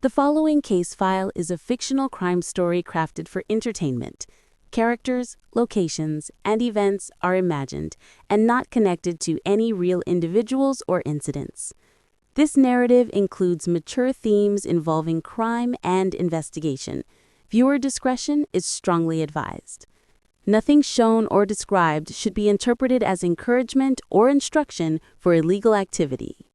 The following case file is a fictional crime story crafted for entertainment. Characters, locations, and events are imagined and not connected to any real individuals or incidents. This narrative includes mature themes involving crime and investigation. Viewer discretion is strongly advised. Nothing shown or described should be interpreted as encouragement or instruction for illegal activity.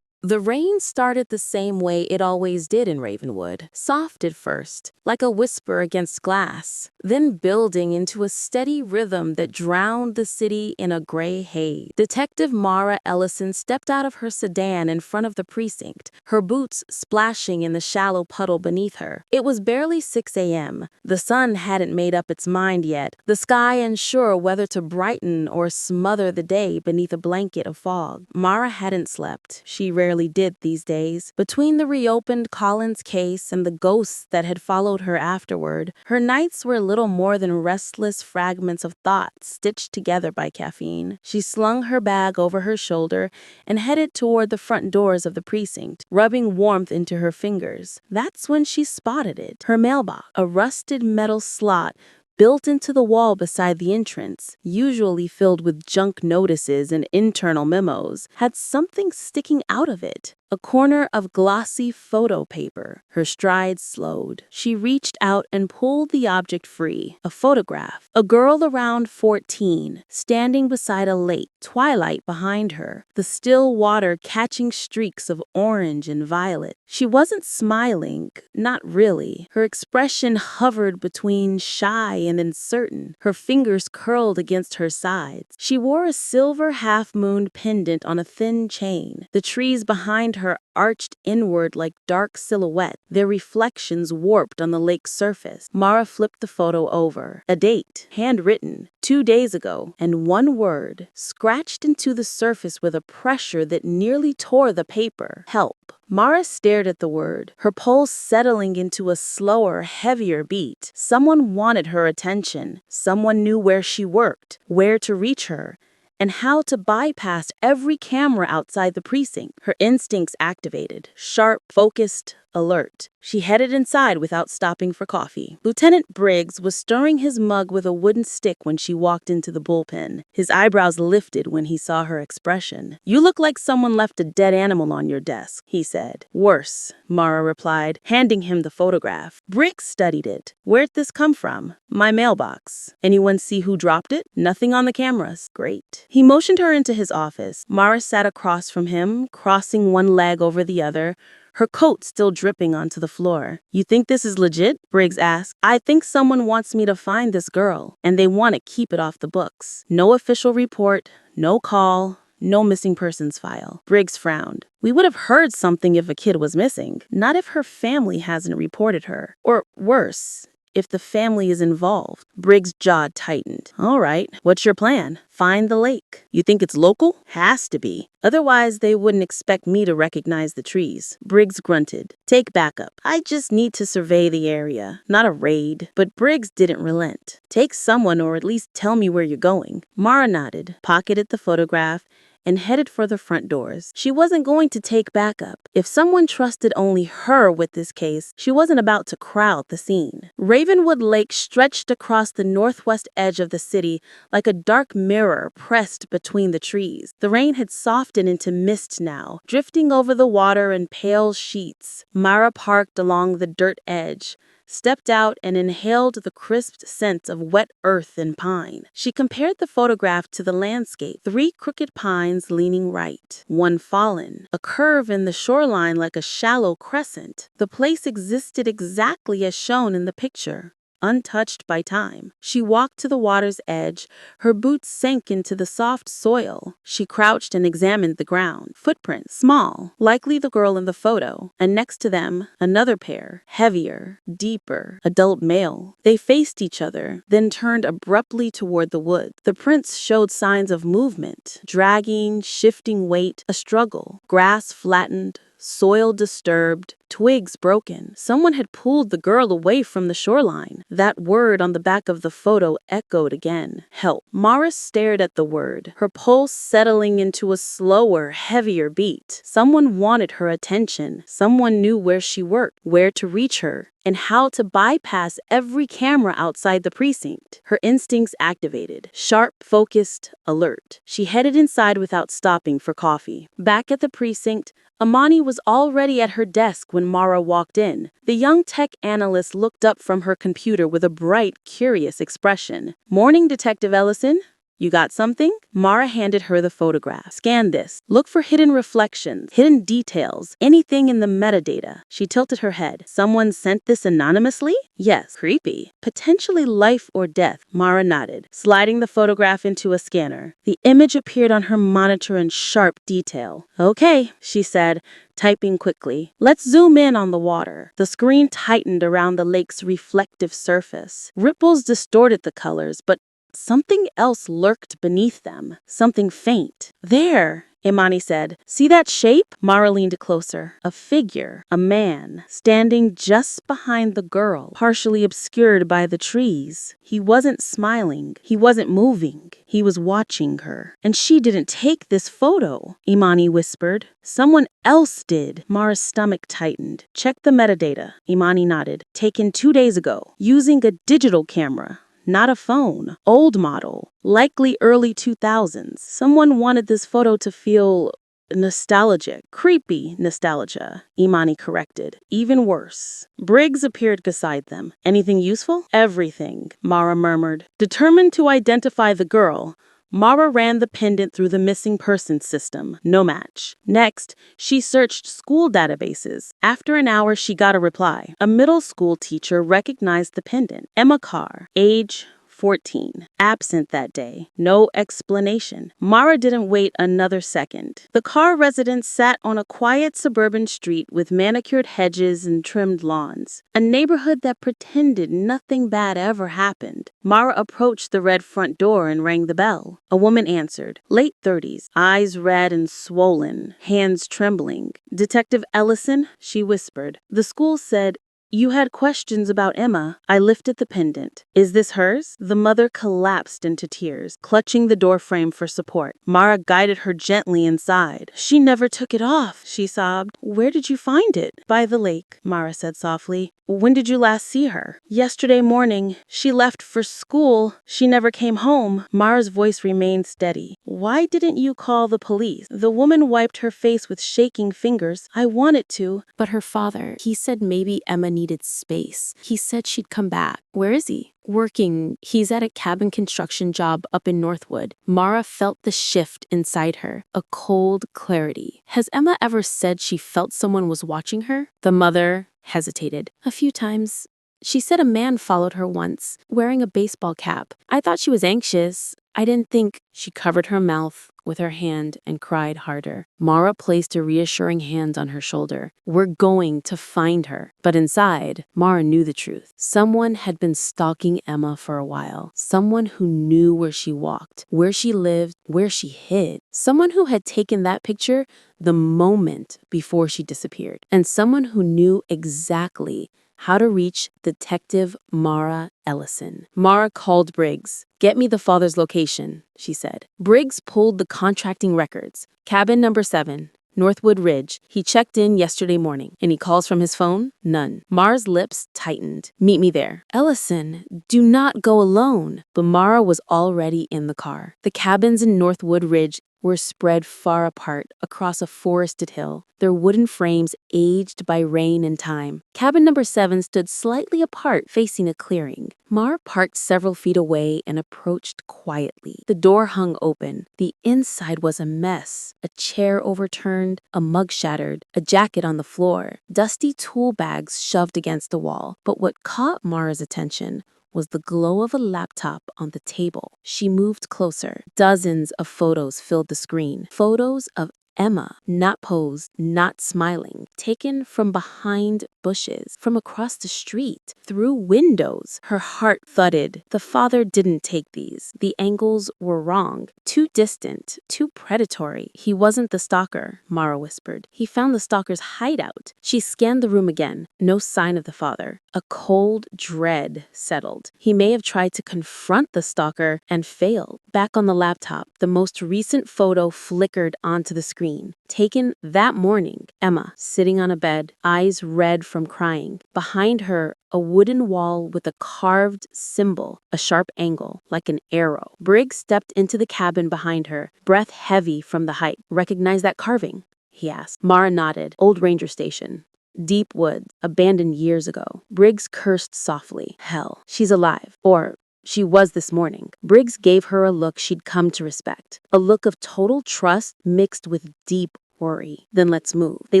The rain started the same way it always did in Ravenwood, soft at first, like a whisper against glass, then building into a steady rhythm that drowned the city in a gray haze. Detective Mara Ellison stepped out of her sedan in front of the precinct, her boots splashing in the shallow puddle beneath her. It was barely 6 a.m. The sun hadn't made up its mind yet, the sky unsure whether to brighten or smother the day beneath a blanket of fog. Mara hadn't slept. She rarely did these days. Between the reopened Collins case and the ghosts that had followed her afterward, her nights were little more than restless fragments of thought stitched together by caffeine. She slung her bag over her shoulder and headed toward the front doors of the precinct, rubbing warmth into her fingers. That's when she spotted it. Her mailbox, a rusted metal slot built into the wall beside the entrance, usually filled with junk notices and internal memos, had something sticking out of it. A corner of glossy photo paper. Her stride slowed. She reached out and pulled the object free. A photograph. A girl around 14, standing beside a lake, twilight behind her, the still water catching streaks of orange and violet. She wasn't smiling, not really. Her expression hovered between shy and uncertain, her fingers curled against her sides. She wore a silver half-moon pendant on a thin chain. The trees behind her arched inward like dark silhouettes, their reflections warped on the lake's surface. Mara flipped the photo over. A date, handwritten, 2 days ago, and one word, scratched into the surface with a pressure that nearly tore the paper. Help. Mara stared at the word, her pulse settling into a slower, heavier beat. Someone wanted her attention. Someone knew where she worked, where to reach her, and how to bypass every camera outside the precinct. Her instincts activated, sharp, focused, alert. She headed inside without stopping for coffee. Lieutenant Briggs was stirring his mug with a wooden stick when she walked into the bullpen. His eyebrows lifted when he saw her expression. "You look like someone left a dead animal on your desk," he said. "Worse," Mara replied, handing him the photograph. Briggs studied it. "Where'd this come from?" "My mailbox." "Anyone see who dropped it?" "Nothing on the cameras." "Great." He motioned her into his office. Mara sat across from him, crossing one leg over the other, her coat still dripping onto the floor. "You think this is legit?" Briggs asked. "I think someone wants me to find this girl, and they want to keep it off the books. No official report, no call, no missing persons file." Briggs frowned. "We would have heard something if a kid was missing, not if her family hasn't reported her. Or worse, if the family is involved." Briggs' jaw tightened. "All right, what's your plan?" "Find the lake." "You think it's local?" "Has to be. Otherwise, they wouldn't expect me to recognize the trees." Briggs grunted. "Take backup. I just need to survey the area, not a raid." But Briggs didn't relent. "Take someone or at least tell me where you're going." Mara nodded, pocketed the photograph, and headed for the front doors. She wasn't going to take backup. If someone trusted only her with this case, she wasn't about to crowd the scene. Ravenwood Lake stretched across the northwest edge of the city like a dark mirror pressed between the trees. The rain had softened into mist now, drifting over the water in pale sheets. Mara parked along the dirt edge, stepped out and inhaled the crisp scent of wet earth and pine. She compared the photograph to the landscape. 3 crooked pines leaning right, one fallen, a curve in the shoreline like a shallow crescent. The place existed exactly as shown in the picture, untouched by time. She walked to the water's edge. Her boots sank into the soft soil. She crouched and examined the ground. Footprints, small, likely the girl in the photo, and next to them, another pair, heavier, deeper, adult male. They faced each other, then turned abruptly toward the woods. The prints showed signs of movement, dragging, shifting weight, a struggle. Grass flattened, soil disturbed, twigs broken. Someone had pulled the girl away from the shoreline. That word on the back of the photo echoed again. Help. Mara stared at the word, her pulse settling into a slower, heavier beat. Someone wanted her attention. Someone knew where she worked, where to reach her, and how to bypass every camera outside the precinct. Her instincts activated, sharp, focused, alert. She headed inside without stopping for coffee. Back at the precinct, Amani was already at her desk when Mara walked in. The young tech analyst looked up from her computer with a bright, curious expression. "Morning, Detective Ellison. You got something?" Mara handed her the photograph. "Scan this. Look for hidden reflections, hidden details, anything in the metadata." She tilted her head. "Someone sent this anonymously?" "Yes." "Creepy. Potentially life or death." Mara nodded, sliding the photograph into a scanner. The image appeared on her monitor in sharp detail. "Okay," she said, typing quickly. "Let's zoom in on the water." The screen tightened around the lake's reflective surface. Ripples distorted the colors, but something else lurked beneath them, something faint. "There," Imani said. "See that shape?" Mara leaned closer. A figure, a man, standing just behind the girl, partially obscured by the trees. He wasn't smiling. He wasn't moving. He was watching her. "And she didn't take this photo," Imani whispered. "Someone else did." Mara's stomach tightened. "Check the metadata." Imani nodded. "Taken 2 days ago, using a digital camera. Not a phone. Old model. Likely early 2000s. Someone wanted this photo to feel nostalgic. Creepy nostalgia," Imani corrected. "Even worse." Briggs appeared beside them. "Anything useful?" "Everything," Mara murmured. Determined to identify the girl, Mara ran the pendant through the missing persons system. No match. Next, she searched school databases. After an hour, she got a reply. A middle school teacher recognized the pendant. Emma Carr. Age 14. Absent that day. No explanation. Mara didn't wait another second. The Carr residence sat on a quiet suburban street with manicured hedges and trimmed lawns. A neighborhood that pretended nothing bad ever happened. Mara approached the red front door and rang the bell. A woman answered. Late 30s. Eyes red and swollen. Hands trembling. "Detective Ellison?" she whispered. The school said, "You had questions about Emma." I lifted the pendant. "Is this hers?" The mother collapsed into tears, clutching the doorframe for support. Mara guided her gently inside. "She never took it off," she sobbed. "Where did you find it?" "By the lake," Mara said softly. "When did you last see her?" "Yesterday morning. She left for school. She never came home." Mara's voice remained steady. "Why didn't you call the police?" The woman wiped her face with shaking fingers. "I wanted to, but her father, he said maybe Emma needed space. He said she'd come back." "Where is he?" "Working. He's at a cabin construction job up in Northwood." Mara felt the shift inside her, a cold clarity. Has Emma ever said she felt someone was watching her? The mother hesitated. "A few times. She said a man followed her once, wearing a baseball cap. I thought she was anxious. I didn't think." She covered her mouth with her hand and cried harder. Mara placed a reassuring hand on her shoulder. "We're going to find her." But inside, Mara knew the truth. Someone had been stalking Emma for a while. Someone who knew where she walked, where she lived, where she hid. Someone who had taken that picture the moment before she disappeared. And someone who knew exactly how to reach Detective Mara Ellison. Mara called Briggs. "Get me the father's location," she said. Briggs pulled the contracting records. "Cabin number 7. Northwood Ridge. He checked in yesterday morning." "Any calls from his phone?" "None." Mara's lips tightened. "Meet me there." "Ellison, do not go alone." But Mara was already in the car. The cabins in Northwood Ridge were spread far apart across a forested hill, their wooden frames aged by rain and time. Cabin number 7 stood slightly apart, facing a clearing. Mara parked several feet away and approached quietly. The door hung open. The inside was a mess. A chair overturned, a mug shattered, a jacket on the floor, dusty tool bags shoved against the wall. But what caught Mara's attention was the glow of a laptop on the table. She moved closer. Dozens of photos filled the screen. Photos of Emma, not posed, not smiling, taken from behind bushes, from across the street, through windows. Her heart thudded. The father didn't take these. The angles were wrong, too distant, too predatory. He wasn't the stalker, Mara whispered. He found the stalker's hideout. She scanned the room again. No sign of the father. A cold dread settled. He may have tried to confront the stalker and failed. Back on the laptop, the most recent photo flickered onto the screen. Taken that morning, Emma, sitting on a bed, eyes red from crying. Behind her, a wooden wall with a carved symbol, a sharp angle, like an arrow. Briggs stepped into the cabin behind her, breath heavy from the height. "Recognize that carving?" he asked. Mara nodded. "Old ranger station. Deep woods, abandoned years ago." Briggs cursed softly. "Hell, she's alive. Or she was this morning." Briggs gave her a look she'd come to respect. A look of total trust mixed with deep worry. "Then let's move." They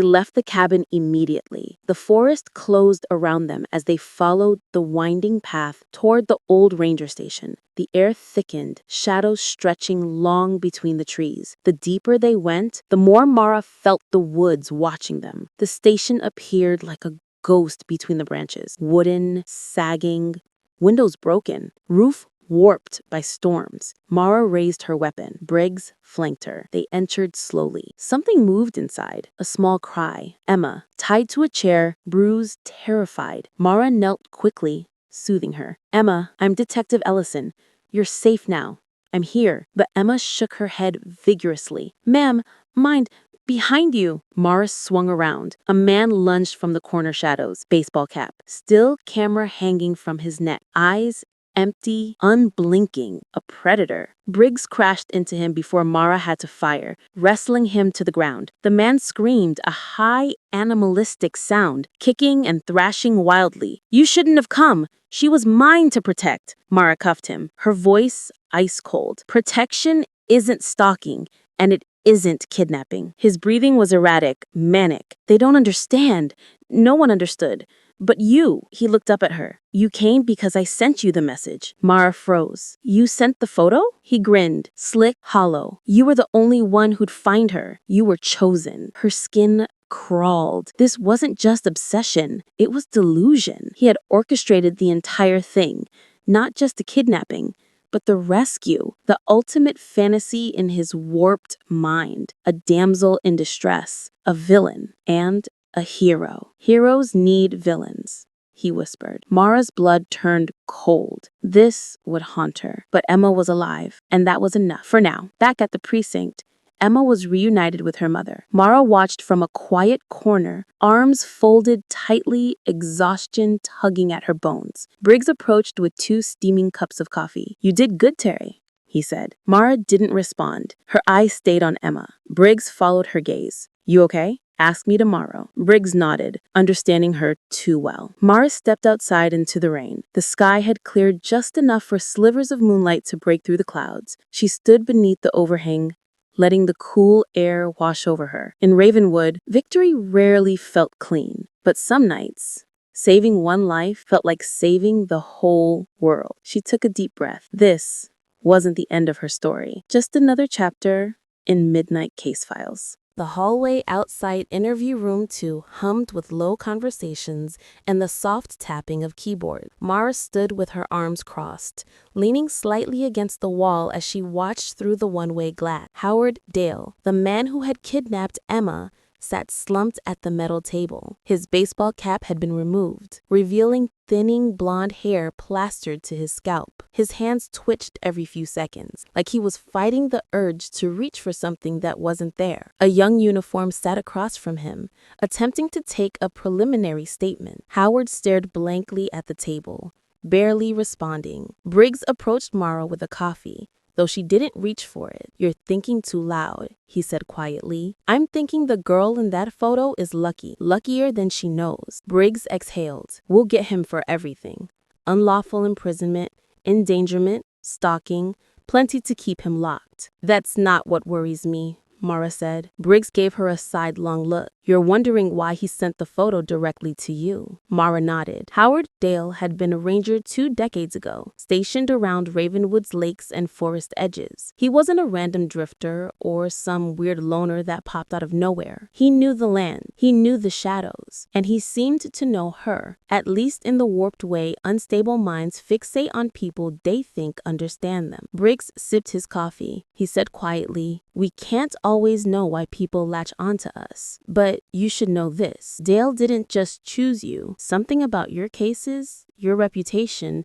left the cabin immediately. The forest closed around them as they followed the winding path toward the old ranger station. The air thickened, shadows stretching long between the trees. The deeper they went, the more Mara felt the woods watching them. The station appeared like a ghost between the branches. Wooden, sagging, windows broken, roof warped by storms. Mara raised her weapon. Briggs flanked her. They entered slowly. Something moved inside. A small cry. Emma, tied to a chair, bruised, terrified. Mara knelt quickly, soothing her. "Emma, I'm Detective Ellison. You're safe now. I'm here." But Emma shook her head vigorously. "Ma'am, mind, behind you." Mara swung around. A man lunged from the corner shadows, baseball cap, still camera hanging from his neck, eyes empty, unblinking, a predator. Briggs crashed into him before Mara had to fire, wrestling him to the ground. The man screamed, a high, animalistic sound, kicking and thrashing wildly. "You shouldn't have come. She was mine to protect." Mara cuffed him, her voice ice cold. "Protection isn't stalking, and it isn't kidnapping." His breathing was erratic, manic. "They don't understand. No one understood. But you," he looked up at her. "You came because I sent you the message." Mara froze. "You sent the photo?" He grinned, slick, hollow. "You were the only one who'd find her. You were chosen." Her skin crawled. This wasn't just obsession. It was delusion. He had orchestrated the entire thing. Not just the kidnapping, but the rescue, the ultimate fantasy in his warped mind. A damsel in distress, a villain, and a hero. "Heroes need villains," he whispered. Mara's blood turned cold. This would haunt her. But Emma was alive, and that was enough. For now, back at the precinct, Emma was reunited with her mother. Mara watched from a quiet corner, arms folded tightly, exhaustion tugging at her bones. Briggs approached with 2 steaming cups of coffee. "You did good, Terry," he said. Mara didn't respond. Her eyes stayed on Emma. Briggs followed her gaze. "You okay? Ask me tomorrow." Briggs nodded, understanding her too well. Mara stepped outside into the rain. The sky had cleared just enough for slivers of moonlight to break through the clouds. She stood beneath the overhang, letting the cool air wash over her. In Ravenwood, victory rarely felt clean, but some nights, saving one life felt like saving the whole world. She took a deep breath. This wasn't the end of her story, just another chapter in Midnight Casefiles. The hallway outside Interview Room 2 hummed with low conversations and the soft tapping of keyboard. Mara stood with her arms crossed, leaning slightly against the wall as she watched through the one-way glass. Howard Dale, the man who had kidnapped Emma, sat slumped at the metal table. His baseball cap had been removed, revealing thinning blonde hair plastered to his scalp. His hands twitched every few seconds, like he was fighting the urge to reach for something that wasn't there. A young uniform sat across from him, attempting to take a preliminary statement. Howard stared blankly at the table, barely responding. Briggs approached Mara with a coffee, though she didn't reach for it. "You're thinking too loud," he said quietly. "I'm thinking the girl in that photo is lucky, luckier than she knows." Briggs exhaled. "We'll get him for everything. Unlawful imprisonment, endangerment, stalking, plenty to keep him locked." "That's not what worries me," Mara said. Briggs gave her a sidelong look. You're wondering why he sent the photo directly to you. Mara nodded. Howard Dale had been a ranger 2 decades ago, stationed around Ravenwood's lakes and forest edges. He wasn't a random drifter or some weird loner that popped out of nowhere. He knew the land, he knew the shadows, and he seemed to know her, at least in the warped way unstable minds fixate on people they think understand them. Briggs sipped his coffee. He said quietly, "We can't always know why people latch onto us, but you should know this. Dale didn't just choose you. Something about your cases, your reputation,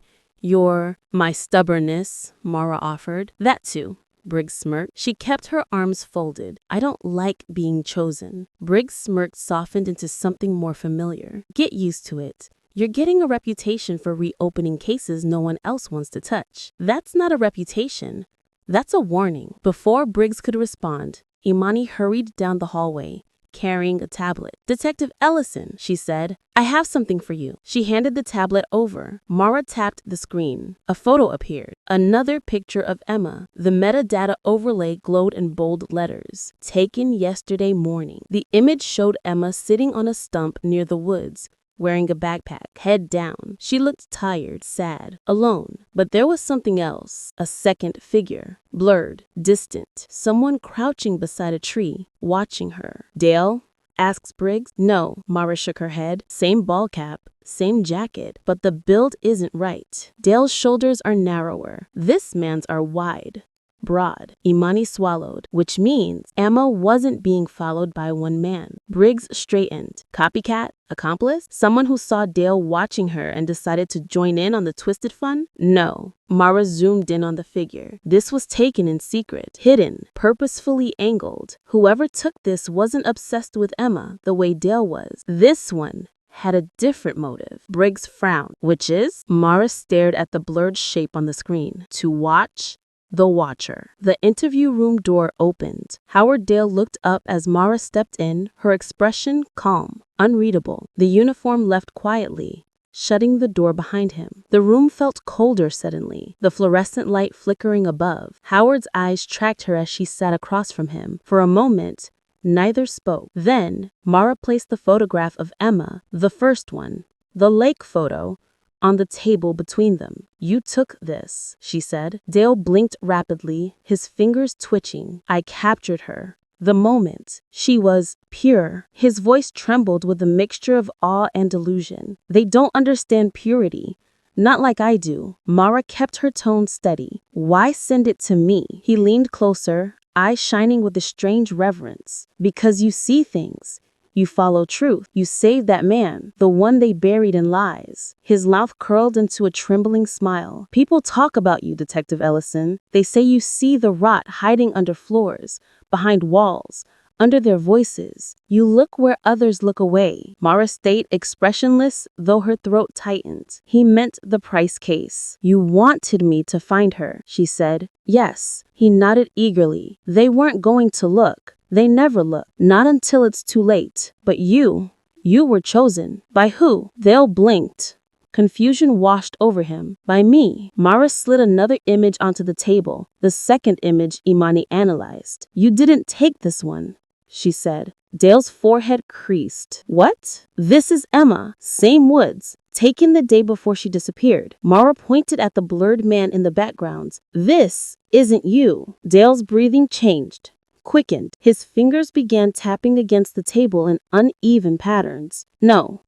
my stubbornness," Mara offered. "That too." Briggs smirked. She kept her arms folded. "I don't like being chosen." Briggs' smirk softened into something more familiar. "Get used to it. You're getting a reputation for reopening cases no one else wants to touch. That's not a reputation. That's a warning." Before Briggs could respond, Imani hurried down the hallway, carrying a tablet. "Detective Ellison," she said, "I have something for you." She handed the tablet over. Mara tapped the screen. A photo appeared. Another picture of Emma. The metadata overlay glowed in bold letters. "Taken yesterday morning." The image showed Emma sitting on a stump near the woods, wearing a backpack, head down. She looked tired, sad, alone. But there was something else. A second figure. Blurred, distant. Someone crouching beside a tree, watching her. "Dale?" asks Briggs. "No." Mara shook her head. "Same ball cap, same jacket, but the build isn't right. Dale's shoulders are narrower. This man's are wide. Broad." Imani swallowed, which means Emma wasn't being followed by one man. Briggs straightened. Copycat? Accomplice? Someone who saw Dale watching her and decided to join in on the twisted fun? No. Mara zoomed in on the figure. This was taken in secret, hidden, purposefully angled. Whoever took this wasn't obsessed with Emma the way Dale was. This one had a different motive. Briggs frowned. "Which is?" Mara stared at the blurred shape on the screen. "To watch the Watcher." The interview room door opened. Howard Dale looked up as Mara stepped in, her expression calm, unreadable. The uniform left quietly, shutting the door behind him. The room felt colder suddenly, the fluorescent light flickering above. Howard's eyes tracked her as she sat across from him. For a moment, neither spoke. Then, Mara placed the photograph of Emma, the first one, the lake photo, on the table between them. "You took this," she said. Dale blinked rapidly, his fingers twitching. "I captured her. The moment. She was pure." His voice trembled with a mixture of awe and delusion. "They don't understand purity. Not like I do." Mara kept her tone steady. "Why send it to me?" He leaned closer, eyes shining with a strange reverence. "Because you see things. You follow truth. You saved that man, the one they buried in lies." His mouth curled into a trembling smile. "People talk about you, Detective Ellison. They say you see the rot hiding under floors, behind walls, under their voices. You look where others look away." Mara stayed expressionless, though her throat tightened. "He meant the Price case. You wanted me to find her," she said. "Yes." He nodded eagerly. "They weren't going to look. They never look. Not until it's too late. But you were chosen." "By who?" Dale blinked. Confusion washed over him. "By me." Mara slid another image onto the table, the second image Imani analyzed. "You didn't take this one," she said. Dale's forehead creased. "What?" "This is Emma. Same woods. Taken the day before she disappeared." Mara pointed at the blurred man in the background. "This isn't you." Dale's breathing changed, quickened. His fingers began tapping against the table in uneven patterns. No,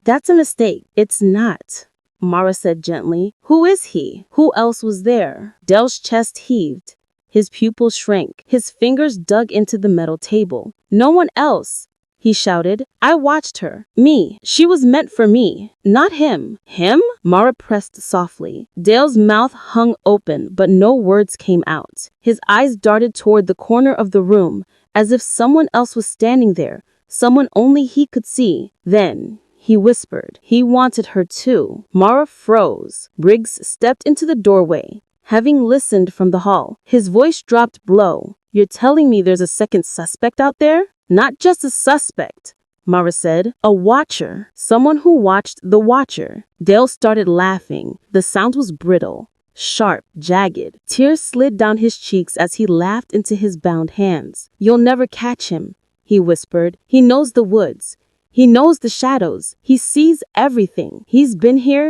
that's a mistake." "It's not," Mara said gently. "Who is he? Who else was there?" Dale's chest heaved. His pupils shrank. His fingers dug into the metal table. "No one else," he shouted. "I watched her. Me. She was meant for me. Not him." "Him?" Mara pressed softly. Dale's mouth hung open, but no words came out. His eyes darted toward the corner of the room, as if someone else was standing there, someone only he could see. Then he whispered, "He wanted her too." Mara froze. Briggs stepped into the doorway, having listened from the hall. His voice dropped low. "You're telling me there's a second suspect out there?" "Not just a suspect," Mara said. "A watcher. Someone who watched the Watcher." Dale started laughing. The sound was brittle, sharp, jagged. Tears slid down his cheeks as he laughed into his bound hands. "You'll never catch him. he whispered. He knows the woods. He knows the shadows. He sees everything. He's been here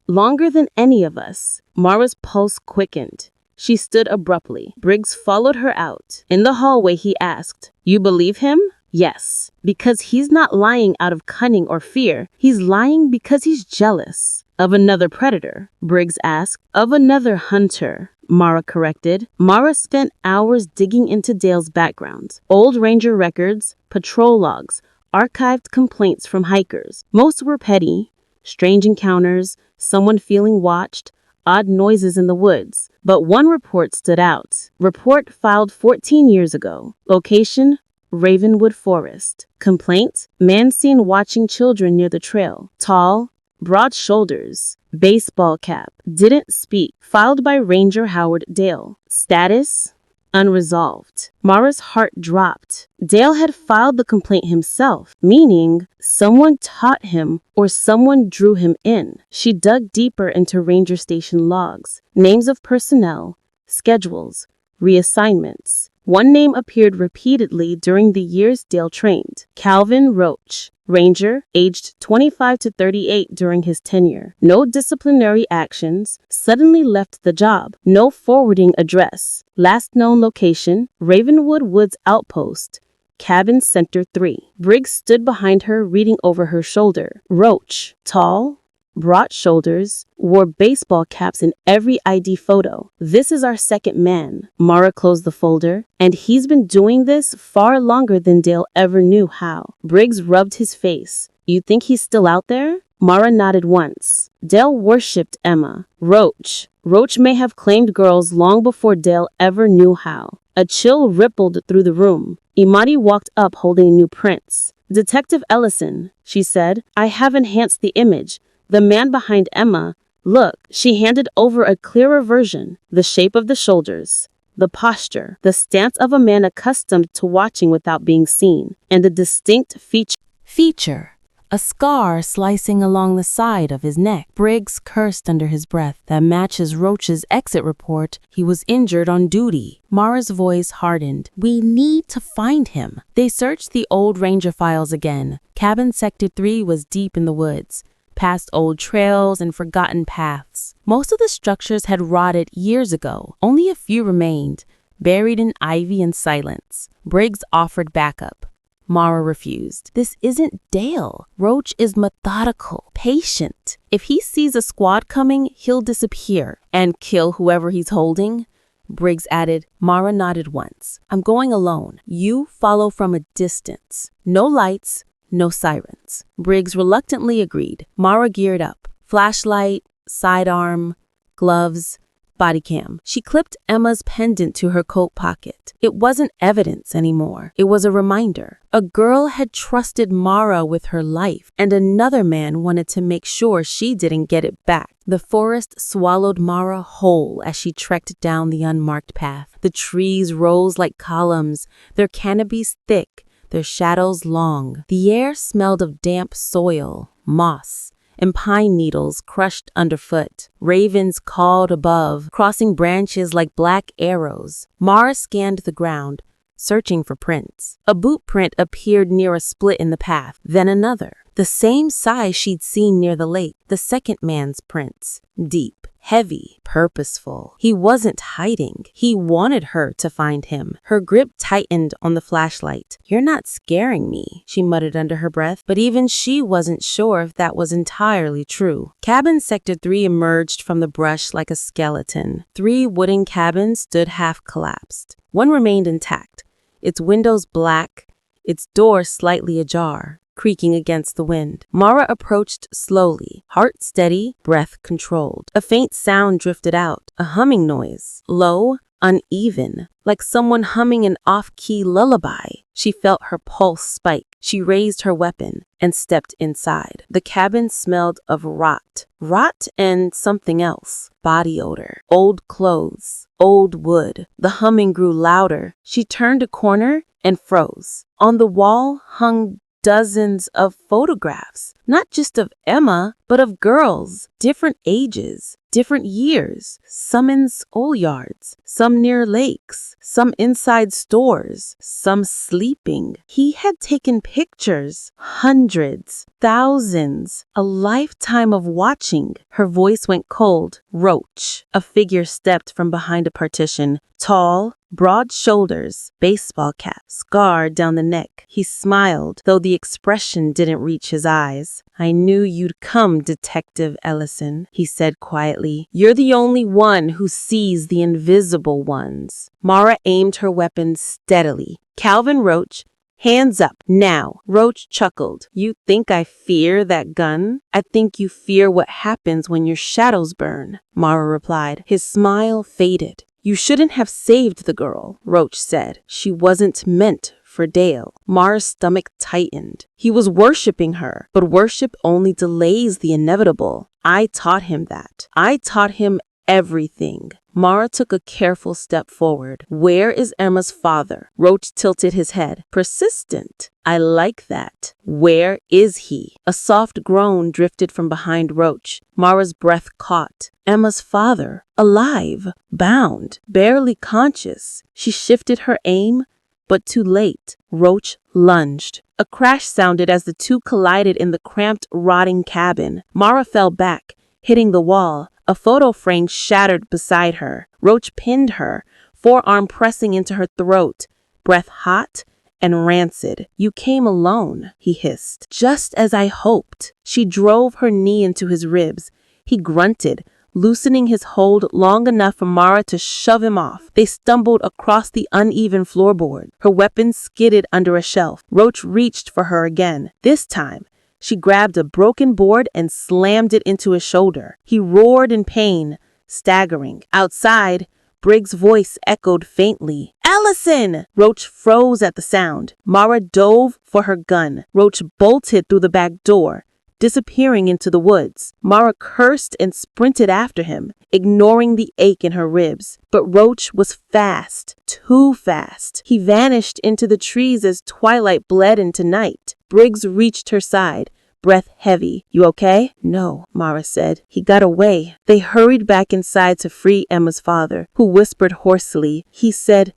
longer than any of us. Mara's pulse quickened. She stood abruptly. Briggs followed her out. In the hallway, he asked, "You believe him?" "Yes, because he's not lying out of cunning or fear. He's lying because he's jealous." "Of another predator?" Briggs asked. "Of another hunter," Mara corrected. Mara spent hours digging into Dale's background. Old ranger records, patrol logs, archived complaints from hikers. Most were petty. Strange encounters, someone feeling watched, odd noises in the woods. But one report stood out. Report filed 14 years ago. Location, Ravenwood Forest. Complaint, man seen watching children near the trail. Tall, broad shoulders, baseball cap. Didn't speak. Filed by Ranger Howard Dale. Status, unresolved. Mara's heart dropped. Dale had filed the complaint himself, meaning someone taught him or someone drew him in. She dug deeper into ranger station logs, names of personnel, schedules, reassignments. One name appeared repeatedly during the years Dale trained. Calvin Roach, ranger, aged 25 to 38 during his tenure. No disciplinary actions, suddenly left the job. No forwarding address. Last known location, Ravenwood Woods Outpost, Cabin Center 3. Briggs stood behind her, reading over her shoulder. Roach, tall, broad shoulders, wore baseball caps in every ID photo. "This is our second man." Mara closed the folder. "And he's been doing this far longer than Dale ever knew how." Briggs rubbed his face. "You think he's still out there?" Mara nodded once. "Dale worshipped Emma. Roach may have claimed girls long before Dale ever knew how." A chill rippled through the room. Imani walked up holding new prints. "Detective Ellison," she said, "I have enhanced the image. The man behind Emma, look." She handed over a clearer version. The shape of the shoulders, the posture, the stance of a man accustomed to watching without being seen, and a distinct feature, a scar slicing along the side of his neck. Briggs cursed under his breath. "That matches Roach's exit report. He was injured on duty." Mara's voice hardened. "We need to find him." They searched the old ranger files again. Cabin Sector 3 was deep in the woods, past old trails and forgotten paths. Most of the structures had rotted years ago. Only a few remained, buried in ivy and silence. Briggs offered backup. Mara refused. "This isn't Dale. Roach is methodical, patient. If he sees a squad coming, he'll disappear and kill whoever he's holding." Briggs added. Mara nodded once. "I'm going alone. You follow from a distance. No lights, no sirens." Briggs reluctantly agreed. Mara geared up. Flashlight, sidearm, gloves, body cam. She clipped Emma's pendant to her coat pocket. It wasn't evidence anymore. It was a reminder. A girl had trusted Mara with her life, and another man wanted to make sure she didn't get it back. The forest swallowed Mara whole as she trekked down the unmarked path. The trees rose like columns, their canopies thick, their shadows long. The air smelled of damp soil, moss, and pine needles crushed underfoot. Ravens called above, crossing branches like black arrows. Mara scanned the ground, searching for prints. A boot print appeared near a split in the path, then another. The same size she'd seen near the lake. The second man's prints. Deep, heavy, purposeful. He wasn't hiding. He wanted her to find him. Her grip tightened on the flashlight. "You're not scaring me," she muttered under her breath, but even she wasn't sure if that was entirely true. Cabin Sector 3 emerged from the brush like a skeleton. 3 wooden cabins stood half collapsed. One remained intact, its windows black, its door slightly ajar, creaking against the wind. Mara approached slowly, heart steady, breath controlled. A faint sound drifted out, a humming noise, low, uneven, like someone humming an off-key lullaby. She felt her pulse spike. She raised her weapon and stepped inside. The cabin smelled of rot. Rot and something else. Body odor, old clothes, old wood. The humming grew louder. She turned a corner and froze. On the wall hung dozens of photographs, not just of Emma, but of girls, different ages, different years, some in schoolyards, some near lakes, some inside stores, some sleeping. He had taken pictures, hundreds, thousands, a lifetime of watching. Her voice went cold. Roach. A figure stepped from behind a partition, tall, broad shoulders, baseball cap, scar down the neck. He smiled, though the expression didn't reach his eyes. I knew you'd come, Detective Ellison, he said quietly. You're the only one who sees the invisible ones. Mara aimed her weapon steadily. Calvin Roach, hands up, now. Roach chuckled. You think I fear that gun? I think you fear what happens when your shadows burn, Mara replied. His smile faded. You shouldn't have saved the girl, Roach said. She wasn't meant for Dale. Mara's stomach tightened. He was worshiping her, but worship only delays the inevitable. I taught him that. I taught him everything. Mara took a careful step forward. Where is Emma's father? Roach tilted his head. Persistent. I like that. Where is he? A soft groan drifted from behind Roach. Mara's breath caught. Emma's father, alive, bound, barely conscious. She shifted her aim, but too late. Roach lunged. A crash sounded as the two collided in the cramped, rotting cabin. Mara fell back, hitting the wall. A photo frame shattered beside her. Roach pinned her, forearm pressing into her throat, breath hot and rancid. You came alone, he hissed. Just as I hoped. She drove her knee into his ribs. He grunted, loosening his hold long enough for Mara to shove him off. They stumbled across the uneven floorboard. Her weapon skidded under a shelf. Roach reached for her again. This time, she grabbed a broken board and slammed it into his shoulder. He roared in pain, staggering. Outside, Briggs' voice echoed faintly. Ellison! Roach froze at the sound. Mara dove for her gun. Roach bolted through the back door, disappearing into the woods. Mara cursed and sprinted after him, ignoring the ache in her ribs. But Roach was fast, too fast. He vanished into the trees as twilight bled into night. Briggs reached her side, breath heavy. You okay? No, Mara said. He got away. They hurried back inside to free Emma's father, who whispered hoarsely. He said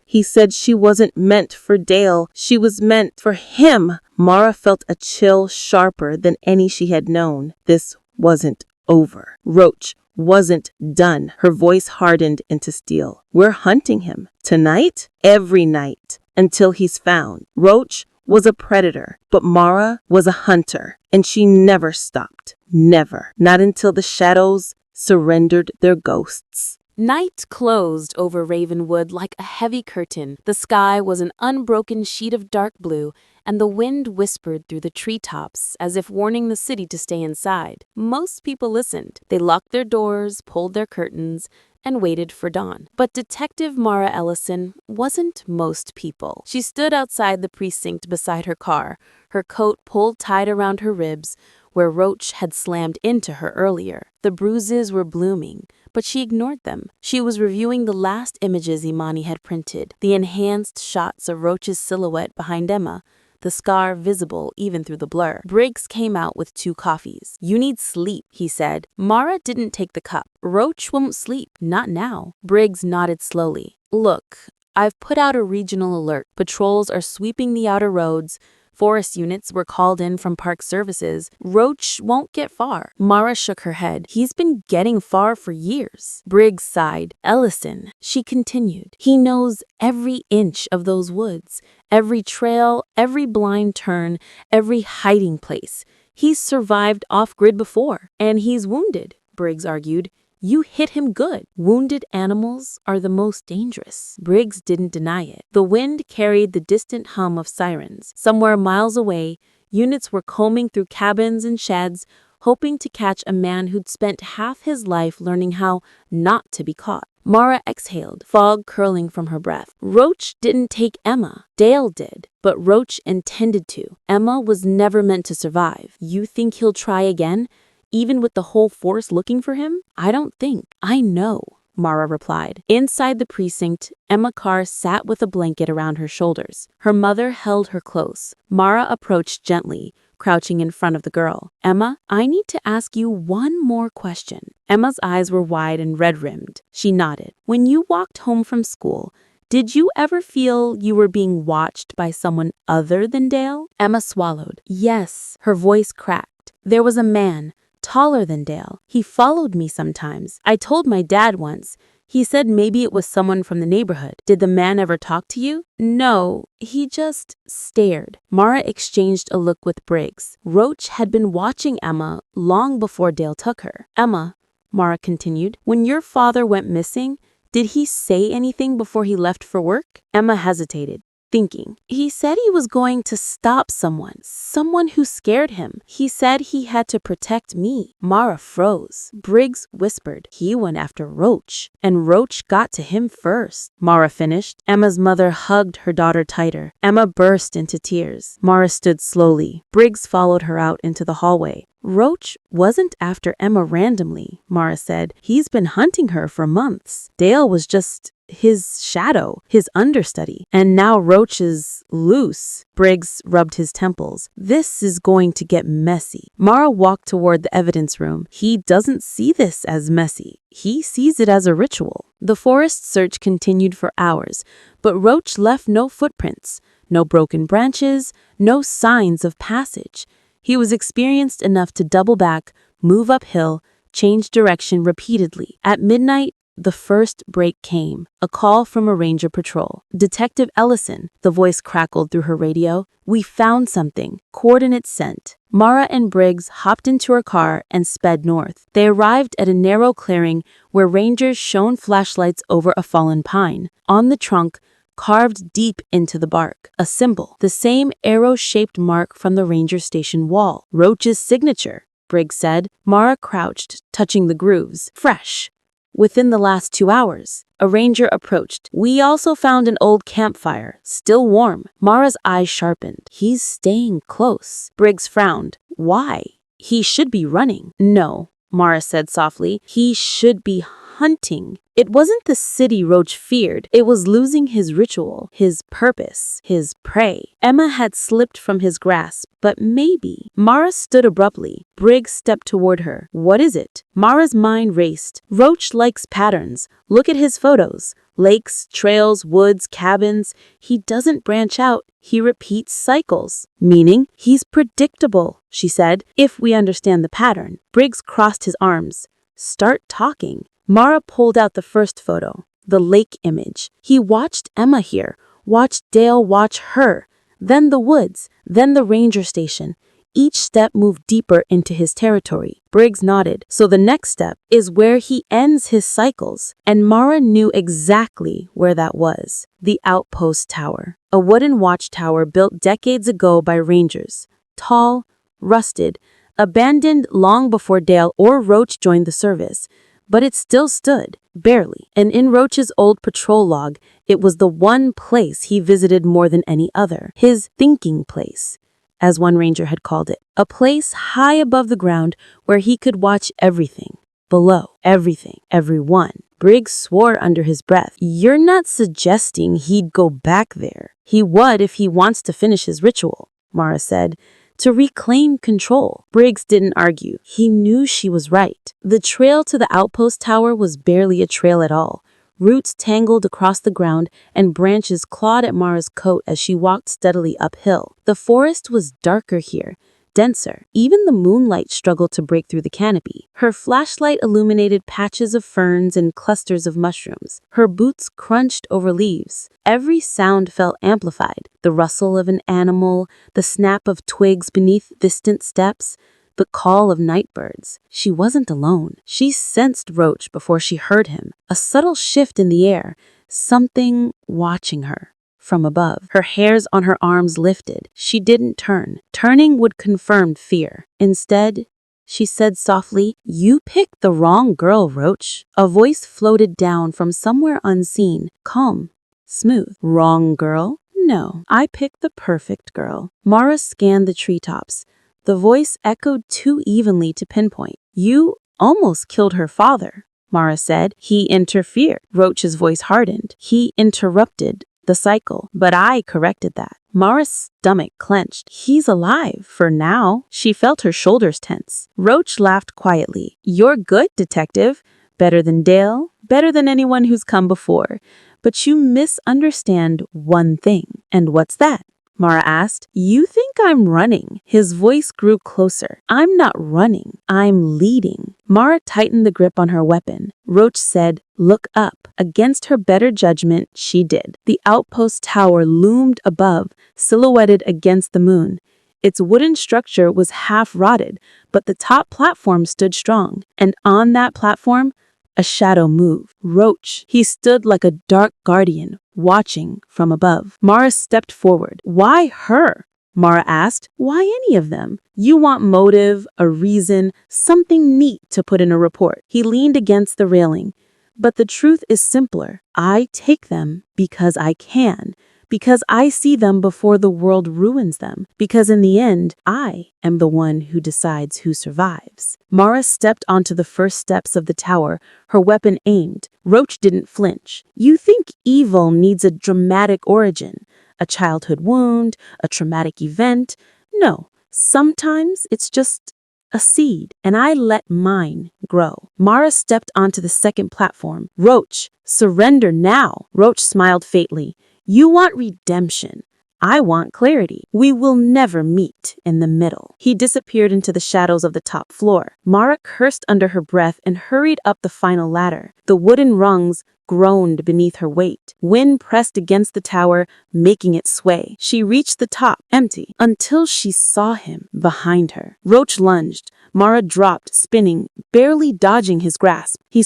she wasn't meant for Dale. She was meant for him. Mara felt a chill sharper than any she had known. This wasn't over. Roach wasn't done. Her voice hardened into steel. We're hunting him. Tonight? Every night. Until he's found. Roach was a predator, but Mara was a hunter, and she never stopped. Never. Not until the shadows surrendered their ghosts. Night closed over Ravenwood like a heavy curtain. The sky was an unbroken sheet of dark blue, and the wind whispered through the treetops as if warning the city to stay inside. Most people listened. They locked their doors, pulled their curtains, and waited for dawn. But Detective Mara Ellison wasn't most people. She stood outside the precinct beside her car, her coat pulled tight around her ribs, where Roach had slammed into her earlier. The bruises were blooming, but she ignored them. She was reviewing the last images Imani had printed, the enhanced shots of Roach's silhouette behind Emma, the scar visible even through the blur. Briggs came out with 2 coffees. You need sleep, he said. Mara didn't take the cup. Roach won't sleep, not now. Briggs nodded slowly. Look, I've put out a regional alert. Patrols are sweeping the outer roads. Forest units were called in from park services. Roach won't get far. Mara shook her head. He's been getting far for years. Briggs sighed. Ellison, she continued. He knows every inch of those woods, every trail, every blind turn, every hiding place. He's survived off-grid before, and he's wounded, Briggs argued. You hit him good. Wounded animals are the most dangerous. Briggs didn't deny it. The wind carried the distant hum of sirens. Somewhere miles away, units were combing through cabins and sheds, hoping to catch a man who'd spent half his life learning how not to be caught. Mara exhaled, fog curling from her breath. Roach didn't take Emma. Dale did, but Roach intended to. Emma was never meant to survive. You think he'll try again? Even with the whole force looking for him? I don't think. I know, Mara replied. Inside the precinct, Emma Carr sat with a blanket around her shoulders. Her mother held her close. Mara approached gently, crouching in front of the girl. "Emma, I need to ask you one more question." Emma's eyes were wide and red-rimmed. She nodded. "When you walked home from school, did you ever feel you were being watched by someone other than Dale?" Emma swallowed. "Yes." Her voice cracked. "There was a man, taller than Dale. He followed me sometimes. I told my dad once. He said maybe it was someone from the neighborhood. Did the man ever talk to you?" "No, he just stared." Mara exchanged a look with Briggs. Roach had been watching Emma long before Dale took her. "Emma," Mara continued, "when your father went missing, did he say anything before he left for work?" Emma hesitated, thinking. "He said he was going to stop someone who scared him. He said he had to protect me." Mara froze. Briggs whispered, "He went after Roach, and Roach got to him first." Mara finished. Emma's mother hugged her daughter tighter. Emma burst into tears. Mara stood slowly. Briggs followed her out into the hallway. "Roach wasn't after Emma randomly," Mara said. "He's been hunting her for months. Dale was just his shadow, his understudy. And now Roach is loose." Briggs rubbed his temples. "This is going to get messy." Mara walked toward the evidence room. "He doesn't see this as messy. He sees it as a ritual." The forest search continued for hours, but Roach left no footprints, no broken branches, no signs of passage. He was experienced enough to double back, move uphill, change direction repeatedly. At midnight, the first break came, a call from a ranger patrol. "Detective Ellison," the voice crackled through her radio. "We found something. Coordinates sent." Mara and Briggs hopped into her car and sped north. They arrived at a narrow clearing where rangers shone flashlights over a fallen pine. On the trunk, carved deep into the bark, a symbol, the same arrow-shaped mark from the ranger station wall. "Roach's signature," Briggs said. Mara crouched, touching the grooves. "Fresh. Within the last 2 hours." A ranger approached. "We also found an old campfire, still warm." Mara's eyes sharpened. "He's staying close." Briggs frowned. "Why? He should be running." "No," Mara said softly. "He should be hunting." It wasn't the city Roach feared. It was losing his ritual, his purpose, his prey. Emma had slipped from his grasp, but maybe. Mara stood abruptly. Briggs stepped toward her. "What is it?" Mara's mind raced. "Roach likes patterns. Look at his photos. Lakes, trails, woods, cabins. He doesn't branch out. He repeats cycles." "Meaning he's predictable," she said, "if we understand the pattern." Briggs crossed his arms. "Start talking." Mara pulled out the first photo, the lake image. He watched Emma here, watched Dale watch her, then the woods, then the ranger station. Each step moved deeper into his territory. Briggs nodded. "So the next step is where he ends his cycles." And Mara knew exactly where that was. The outpost tower. A wooden watchtower built decades ago by rangers. Tall, rusted, abandoned long before Dale or Roach joined the service. But it still stood, barely. And in Roach's old patrol log, it was the one place he visited more than any other. His thinking place, as one ranger had called it. A place high above the ground where he could watch everything. Below, everything, everyone. Briggs swore under his breath. "You're not suggesting he'd go back there." "He would if he wants to finish his ritual," Mara said. "To reclaim control." Briggs didn't argue. He knew she was right. The trail to the outpost tower was barely a trail at all. Roots tangled across the ground and branches clawed at Mara's coat as she walked steadily uphill. The forest was darker here, denser. Even the moonlight struggled to break through the canopy. Her flashlight illuminated patches of ferns and clusters of mushrooms. Her boots crunched over leaves. Every sound felt amplified. The rustle of an animal, the snap of twigs beneath distant steps, the call of night birds. She wasn't alone. She sensed Roach before she heard him. A subtle shift in the air, something watching her. From above, her hairs on her arms lifted. She didn't turn. Turning would confirm fear. Instead, she said softly, "You picked the wrong girl, Roach." A voice floated down from somewhere unseen, calm, smooth. "Wrong girl? No, I picked the perfect girl." Mara scanned the treetops. The voice echoed too evenly to pinpoint. "You almost killed her father," Mara said. "He interfered." Roach's voice hardened. "He interrupted the cycle, but I corrected that." Mara's stomach clenched. He's alive, for now. She felt her shoulders tense. Roach laughed quietly. You're good, detective. Better than Dale, better than anyone who's come before. But you misunderstand one thing. And what's that? Mara asked. You think I'm running. His voice grew closer. I'm not running. I'm leading. Mara tightened the grip on her weapon. Roach said, look up. Against her better judgment, she did. The outpost tower loomed above, silhouetted against the moon. Its wooden structure was half rotted, but the top platform stood strong. And on that platform, a shadow moved. Roach. He stood like a dark guardian, watching from above. Mara stepped forward. Why her? Mara asked. Why any of them? You want motive, a reason, something neat to put in a report. He leaned against the railing. But the truth is simpler. I take them because I can. Because I see them before the world ruins them. Because in the end, I am the one who decides who survives. Mara stepped onto the first steps of the tower, her weapon aimed. Roach didn't flinch. You think evil needs a dramatic origin, a childhood wound, a traumatic event? No, sometimes it's just a seed, and I let mine grow. Mara stepped onto the second platform. Roach, surrender now. Roach smiled faintly. You want redemption. I want clarity. We will never meet in the middle. He disappeared into the shadows of the top floor. Mara cursed under her breath and hurried up the final ladder. The wooden rungs groaned beneath her weight. Wind pressed against the tower, making it sway. She reached the top, empty, until she saw him behind her. Roach lunged. Mara dropped, spinning, barely dodging his grasp. He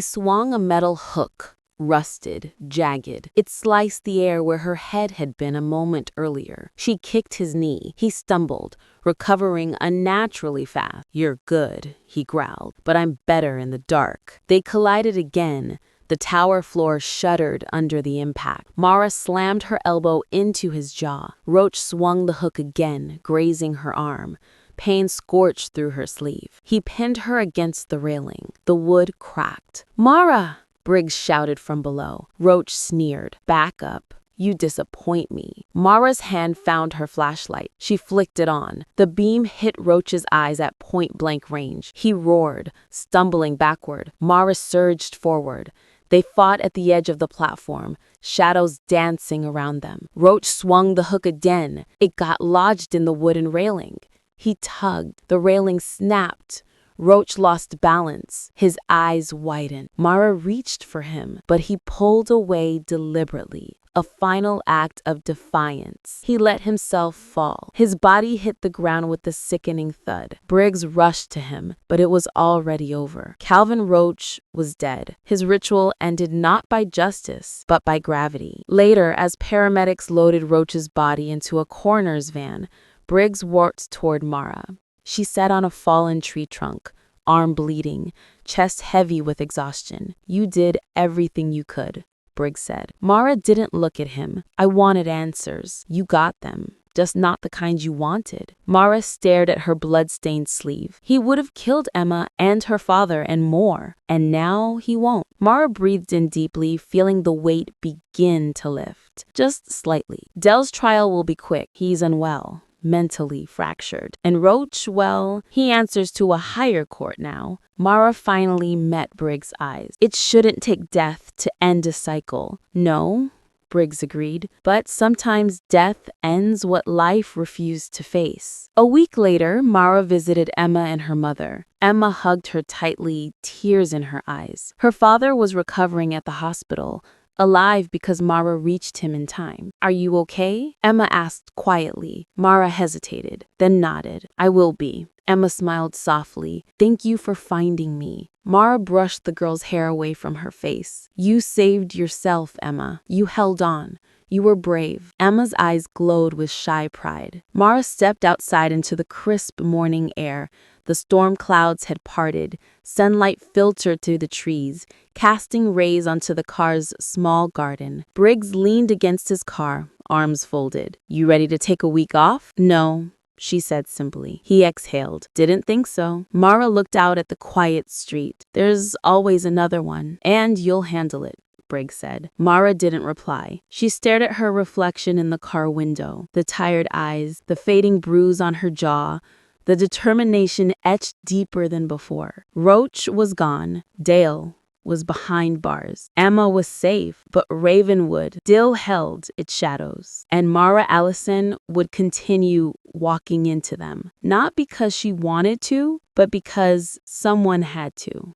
swung a metal hook. Rusted, jagged. It sliced the air where her head had been a moment earlier. She kicked his knee. He stumbled, recovering unnaturally fast. You're good, he growled, but I'm better in the dark. They collided again. The tower floor shuddered under the impact. Mara slammed her elbow into his jaw. Roach swung the hook again, grazing her arm. Pain scorched through her sleeve. He pinned her against the railing. The wood cracked. Mara! Briggs shouted from below. Roach sneered. Back up. You disappoint me. Mara's hand found her flashlight. She flicked it on. The beam hit Roach's eyes at point-blank range. He roared, stumbling backward. Mara surged forward. They fought at the edge of the platform, shadows dancing around them. Roach swung the hook again. It got lodged in the wooden railing. He tugged. The railing snapped. Roach lost balance. His eyes widened. Mara reached for him, but he pulled away deliberately. A final act of defiance. He let himself fall. His body hit the ground with a sickening thud. Briggs rushed to him, but it was already over. Calvin Roach was dead. His ritual ended not by justice, but by gravity. Later, as paramedics loaded Roach's body into a coroner's van, Briggs walked toward Mara. She sat on a fallen tree trunk, arm bleeding, chest heavy with exhaustion. You did everything you could, Briggs said. Mara didn't look at him. I wanted answers. You got them, just not the kind you wanted. Mara stared at her blood-stained sleeve. He would have killed Emma and her father and more, and now he won't. Mara breathed in deeply, feeling the weight begin to lift, just slightly. Dell's trial will be quick. He's unwell. Mentally fractured. And Roach, well, he answers to a higher court now. Mara finally met Briggs' eyes. It shouldn't take death to end a cycle. No, Briggs agreed, but sometimes death ends what life refused to face. A week later, Mara visited Emma and her mother. Emma hugged her tightly, tears in her eyes. Her father was recovering at the hospital, alive because Mara reached him in time. Are you okay? Emma asked quietly. Mara hesitated, then nodded. I will be. Emma smiled softly. Thank you for finding me. Mara brushed the girl's hair away from her face. You saved yourself, Emma. You held on. You were brave. Emma's eyes glowed with shy pride. Mara stepped outside into the crisp morning air. The storm clouds had parted. Sunlight filtered through the trees, casting rays onto the car's small garden. Briggs leaned against his car, arms folded. You ready to take a week off? No, she said simply. He exhaled. Didn't think so. Mara looked out at the quiet street. There's always another one, and you'll handle it. Briggs said. Mara didn't reply. She stared at her reflection in the car window, the tired eyes, the fading bruise on her jaw, the determination etched deeper than before. Roach was gone. Dale was behind bars. Emma was safe, but Ravenwood still held its shadows. And Mara Allison would continue walking into them, not because she wanted to, but because someone had to.